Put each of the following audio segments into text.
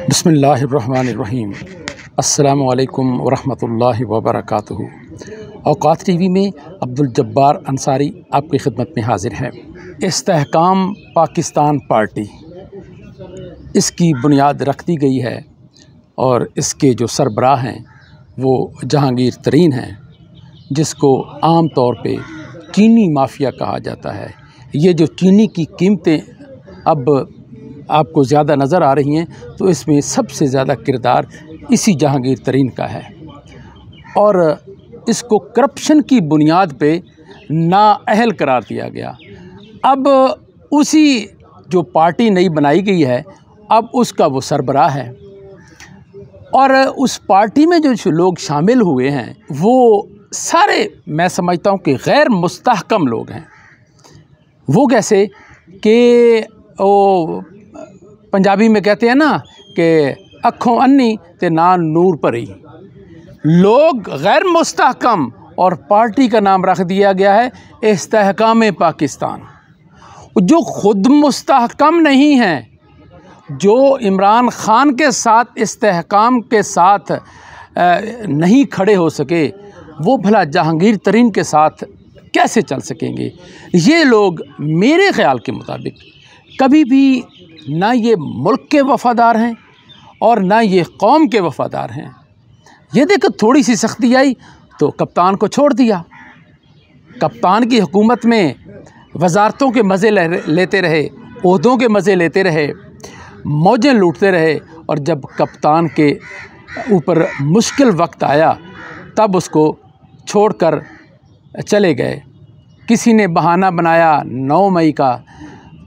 बिस्मिल्लाहिर्रहमानिर्रहीम। अस्सलामु अलैकुम वरहमतुल्लाहि वबरकातुहू। औकात टीवी में अब्दुल जब्बार अंसारी आपकी खिदमत में हाजिर है। इस्तेहकाम पाकिस्तान पार्टी, इसकी बुनियाद रख दी गई है और इसके जो सरबराह हैं वो जहांगीर तरीन हैं, जिसको आम तौर पे चीनी माफिया कहा जाता है। ये जो चीनी की कीमतें अब आपको ज़्यादा नज़र आ रही हैं, तो इसमें सबसे ज़्यादा किरदार इसी जहांगीर तरीन का है और इसको करप्शन की बुनियाद पे नाअहल करार दिया गया। अब उसी जो पार्टी नई बनाई गई है, अब उसका वो सरबराह है और उस पार्टी में जो लोग शामिल हुए हैं वो सारे, मैं समझता हूँ कि गैर मुस्तहकम लोग हैं। वो कैसे कि वो पंजाबी में कहते हैं ना कि अखों अन्नी ते ना नूर भरी। लोग गैर मुस्तहकम और पार्टी का नाम रख दिया गया है इस्तेहकाम पाकिस्तान। जो खुद मुस्तहकम नहीं हैं, जो इमरान खान के साथ इस्तेहकाम के साथ नहीं खड़े हो सके, वो भला जहांगीर तरीन के साथ कैसे चल सकेंगे। ये लोग मेरे ख़्याल के मुताबिक कभी भी ना ये मुल्क के वफ़ादार हैं और ना ये कौम के वफ़ादार हैं। ये देखो, थोड़ी सी सख्ती आई तो कप्तान को छोड़ दिया। कप्तान की हुकूमत में वजारतों के मज़े लेते रहे, ओहदों के मज़े लेते रहे, मौजें लूटते रहे और जब कप्तान के ऊपर मुश्किल वक्त आया तब उसको छोड़कर चले गए। किसी ने बहाना बनाया 9 मई का,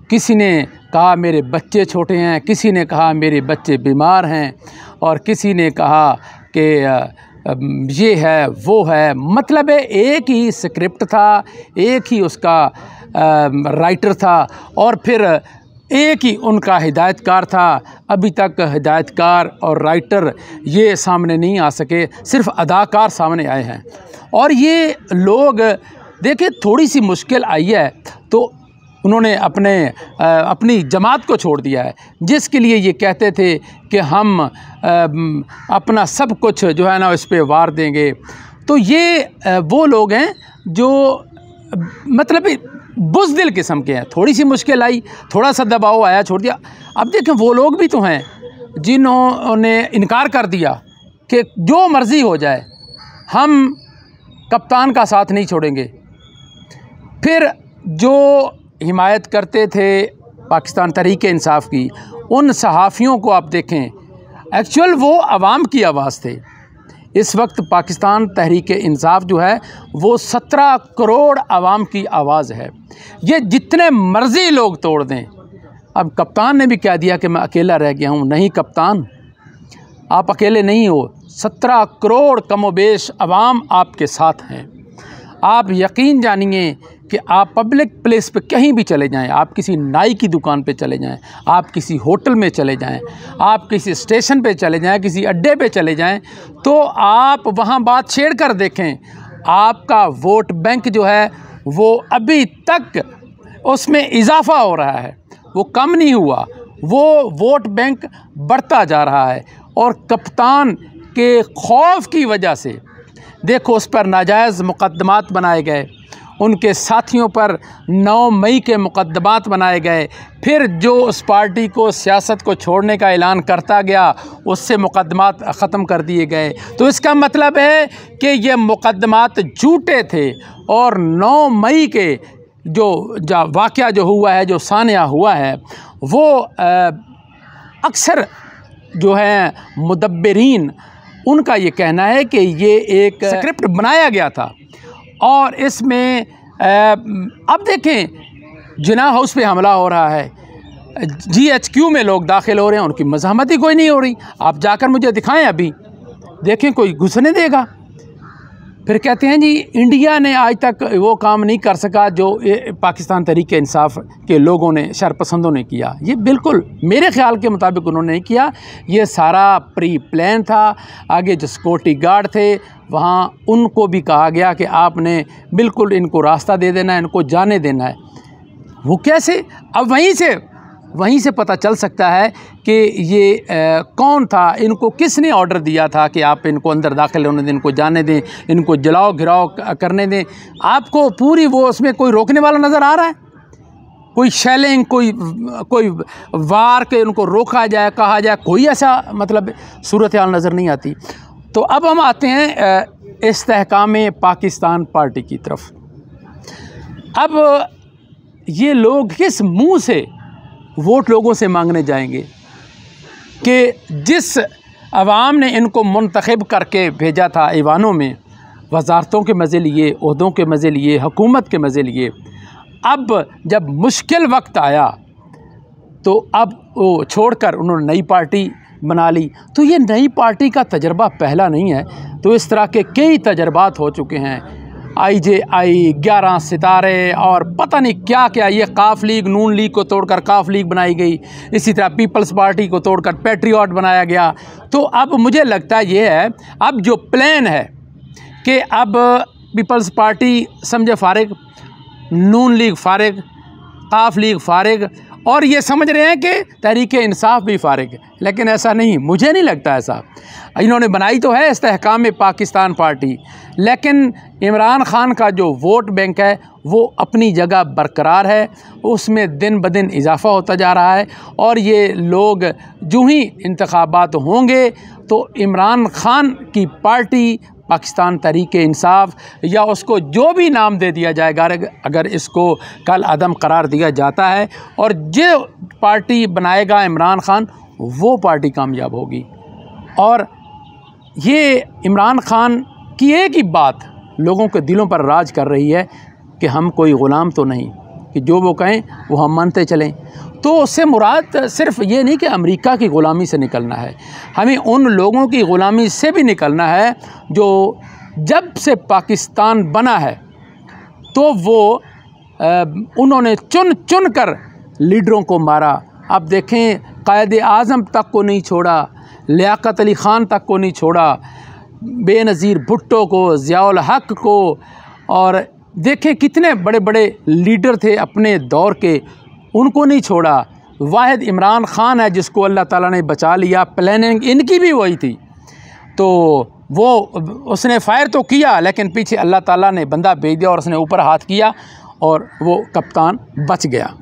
किसी ने कहा मेरे बच्चे छोटे हैं, किसी ने कहा मेरे बच्चे बीमार हैं और किसी ने कहा कि ये है वो है। मतलब है एक ही स्क्रिप्ट था, एक ही उसका राइटर था और फिर एक ही उनका हिदायतकार था। अभी तक हिदायतकार और राइटर ये सामने नहीं आ सके, सिर्फ अदाकार सामने आए हैं। और ये लोग देखिए, थोड़ी सी मुश्किल आई है तो उन्होंने अपनी जमात को छोड़ दिया है, जिसके लिए ये कहते थे कि हम अपना सब कुछ जो है ना इस पे वार देंगे। तो ये वो लोग हैं जो मतलब बुज़दिल किस्म के हैं। थोड़ी सी मुश्किल आई, थोड़ा सा दबाव आया, छोड़ दिया। अब देखें, वो लोग भी तो हैं जिन्होंने इनकार कर दिया कि जो मर्ज़ी हो जाए, हम कप्तान का साथ नहीं छोड़ेंगे। फिर जो हिमायत करते थे पाकिस्तान तहरीक-ए-इंसाफ की, उन सहाफ़ियों को आप देखें, एक्चुअल वो आवाम की आवाज़ थे। इस वक्त पाकिस्तान तहरीक-ए-इंसाफ जो है वो 17 करोड़ आवाम की आवाज़ है। ये जितने मर्ज़ी लोग तोड़ दें। अब कप्तान ने भी कह दिया कि मैं अकेला रह गया हूँ। नहीं कप्तान, आप अकेले नहीं हो, 17 करोड़ कमोबेश आवाम आपके साथ हैं। आप यकीन जानिए कि आप पब्लिक प्लेस पे कहीं भी चले जाएं, आप किसी नाई की दुकान पे चले जाएं, आप किसी होटल में चले जाएं, आप किसी स्टेशन पे चले जाएं, किसी अड्डे पे चले जाएं, तो आप वहाँ बात छेड़ कर देखें, आपका वोट बैंक जो है वो अभी तक उसमें इजाफ़ा हो रहा है, वो कम नहीं हुआ। वो वोट बैंक बढ़ता जा रहा है और कप्तान के खौफ की वजह से देखो उस पर नाजायज़ मुकदमात बनाए गए, उनके साथियों पर 9 मई के मुकदमात बनाए गए। फिर जो उस पार्टी को, सियासत को छोड़ने का ऐलान करता गया, उससे मुकदमात ख़त्म कर दिए गए। तो इसका मतलब है कि ये मुकदमात झूठे थे और 9 मई के जो वाक़या जो हुआ है, जो सानिया हुआ है, वो अक्सर जो है मुदब्बिरीन, उनका ये कहना है कि ये एक स्क्रिप्ट बनाया गया था। और इसमें अब देखें, जिना हाउस पे हमला हो रहा है, GHQ में लोग दाखिल हो रहे हैं, उनकी मज़ाहमत ही कोई नहीं हो रही। आप जाकर मुझे दिखाएं, अभी देखें कोई घुसने देगा। फिर कहते हैं जी इंडिया ने आज तक वो काम नहीं कर सका जो पाकिस्तान तहरीक-ए-इंसाफ के लोगों ने, शरपसंदों ने किया। ये बिल्कुल मेरे ख़्याल के मुताबिक उन्होंने नहीं किया। ये सारा प्री प्लान था। आगे जो सिक्योरिटी गार्ड थे वहाँ, उनको भी कहा गया कि आपने बिल्कुल इनको रास्ता दे देना है, इनको जाने देना है। वो कैसे? अब वहीं से वहीं से पता चल सकता है कि ये कौन था, इनको किसने ऑर्डर दिया था कि आप इनको अंदर दाखिल होने दें, इनको जाने दें, इनको जलाओ घिराओ करने दें। आपको पूरी वो उसमें कोई रोकने वाला नज़र आ रहा है? कोई शेलिंग, कोई वार के उनको रोका जाए, कहा जाए, कोई ऐसा मतलब सूरत हाल नज़र नहीं आती। तो अब हम आते हैं इस्तेहकाम पाकिस्तान पार्टी की तरफ। अब ये लोग किस मुंह से वोट लोगों से मांगने जाएंगे कि जिस अवाम ने इनको मुंतखब करके भेजा था ईवानों में, वजारतों के मज़े लिए, ओहदों के मज़े लिए, हुकूमत के मज़े लिए, अब जब मुश्किल वक्त आया तो अब वो छोड़कर उन्होंने नई पार्टी बना ली। तो ये नई पार्टी का तजर्बा पहला नहीं है, तो इस तरह के कई तजर्बात हो चुके हैं। IJI, 11 सितारे और पता नहीं क्या क्या, ये काफ लीग, नून लीग को तोड़कर काफ लीग बनाई गई, इसी तरह पीपल्स पार्टी को तोड़कर पैट्रियट बनाया गया। तो अब मुझे लगता है ये है, अब जो प्लान है कि अब पीपल्स पार्टी समझे फारिग, नून लीग फारिग, काफ लीग फारिग, और ये समझ रहे हैं कि तहरीक-ए-इंसाफ भी फारिग, लेकिन ऐसा नहीं, मुझे नहीं लगता ऐसा। इन्होंने बनाई तो है इस्तेहकाम पाकिस्तान पार्टी, लेकिन इमरान ख़ान का जो वोट बैंक है वो अपनी जगह बरकरार है, उसमें दिन ब दिन इजाफ़ा होता जा रहा है। और ये लोग जो ही इंतखाबात होंगे तो इमरान ख़ान की पार्टी पाकिस्तान तहरीक-ए-इंसाफ, या उसको जो भी नाम दे दिया जाएगा, अगर इसको कल अदम करार दिया जाता है और जो पार्टी बनाएगा इमरान ख़ान, वो पार्टी कामयाब होगी। और ये इमरान ख़ान की एक ही बात लोगों के दिलों पर राज कर रही है कि हम कोई ग़ुलाम तो नहीं, कि जो वो कहें वो हम मानते चलें। तो उससे मुराद सिर्फ़ ये नहीं कि अमेरिका की ग़ुलामी से निकलना है, हमें उन लोगों की ग़ुलामी से भी निकलना है जो जब से पाकिस्तान बना है तो वो उन्होंने चुन चुन कर लीडरों को मारा। अब देखें, कायद-ए-आज़म तक को नहीं छोड़ा, लियाकत अली ख़ान तक को नहीं छोड़ा, बेनज़ीर भुट्टो को, ज़ियाउल हक़ को, और देखें कितने बड़े बड़े लीडर थे अपने दौर के, उनको नहीं छोड़ा। वाहिद इमरान ख़ान है जिसको अल्लाह ताला ने बचा लिया। प्लानिंग इनकी भी वही थी, तो वो उसने फायर तो किया, लेकिन पीछे अल्लाह ताला ने बंदा भेज दिया और उसने ऊपर हाथ किया और वो कप्तान बच गया।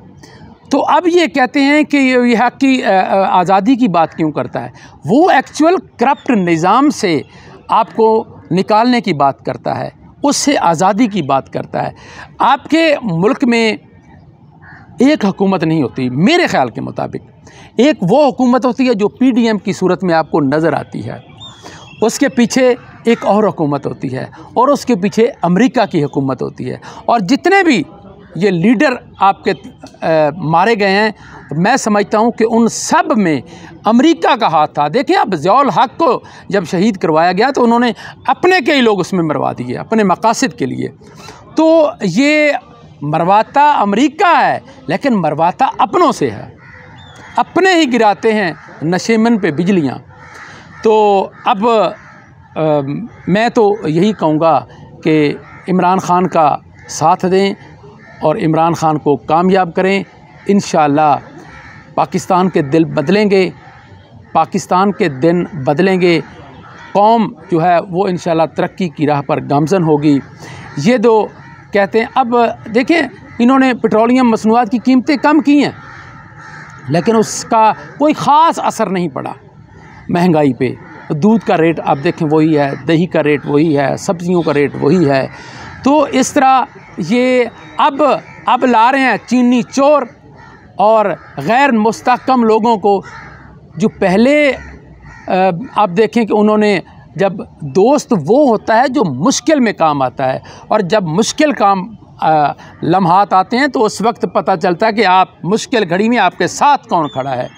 तो अब ये कहते हैं कि ये हक़ की आज़ादी की बात क्यों करता है? वो एक्चुअल करप्ट निज़ाम से आपको निकालने की बात करता है, उससे आज़ादी की बात करता है। आपके मुल्क में एक हुकूमत नहीं होती मेरे ख़्याल के मुताबिक, एक वो हुकूमत होती है जो PDM की सूरत में आपको नज़र आती है, उसके पीछे एक और हुकूमत होती है, और उसके पीछे अमेरिका की हुकूमत होती है। और जितने भी ये लीडर आपके मारे गए हैं, मैं समझता हूँ कि उन सब में अमेरिका का हाथ था। देखिए, अब ज़ियाउल हक़ को जब शहीद करवाया गया तो उन्होंने अपने कई लोग उसमें मरवा दिए अपने मकासद के लिए। तो ये मरवाता अमेरिका है, लेकिन मरवाता अपनों से है, अपने ही गिराते हैं नशेमन पे बिजलियाँ। तो अब मैं तो यही कहूँगा कि इमरान ख़ान का साथ दें और इमरान ख़ान को कामयाब करें। इंशाअल्लाह पाकिस्तान के दिल बदलेंगे, पाकिस्तान के दिन बदलेंगे, कौम जो है वो इंशाअल्लाह तरक्की की राह पर गामज़न होगी। ये दो कहते हैं। अब देखें, इन्होंने पेट्रोलियम मसनूआत की कीमतें कम की हैं, लेकिन उसका कोई ख़ास असर नहीं पड़ा महंगाई पे। दूध का रेट आप देखें वही है, दही का रेट वही है, सब्ज़ियों का रेट वही है। तो इस तरह ये अब ला रहे हैं चीनी चोर और गैर मुस्तहकम लोगों को, जो पहले आप देखें कि उन्होंने, जब दोस्त वो होता है जो मुश्किल में काम आता है, और जब मुश्किल काम लम्हात आते हैं तो उस वक्त पता चलता है कि आप मुश्किल घड़ी में आपके साथ कौन खड़ा है।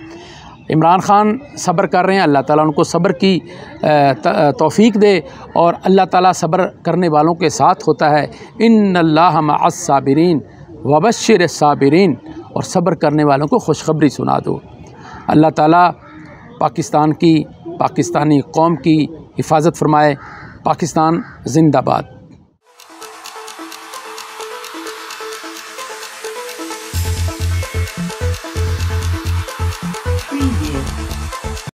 इमरान ख़ान सब्र कर रहे हैं, अल्लाह ताला उनको सब्र की तौफ़ीक दे, और अल्लाह ताला सब्र करने वालों के साथ होता है। इन्नल्लाह मअस साबिरीन वबश्शिर साबिरीन, और सब्र करने वालों को खुशखबरी सुना दो। अल्लाह ताला पाकिस्तान की, पाकिस्तानी कौम की हिफाजत फरमाए। पाकिस्तान जिंदाबाद।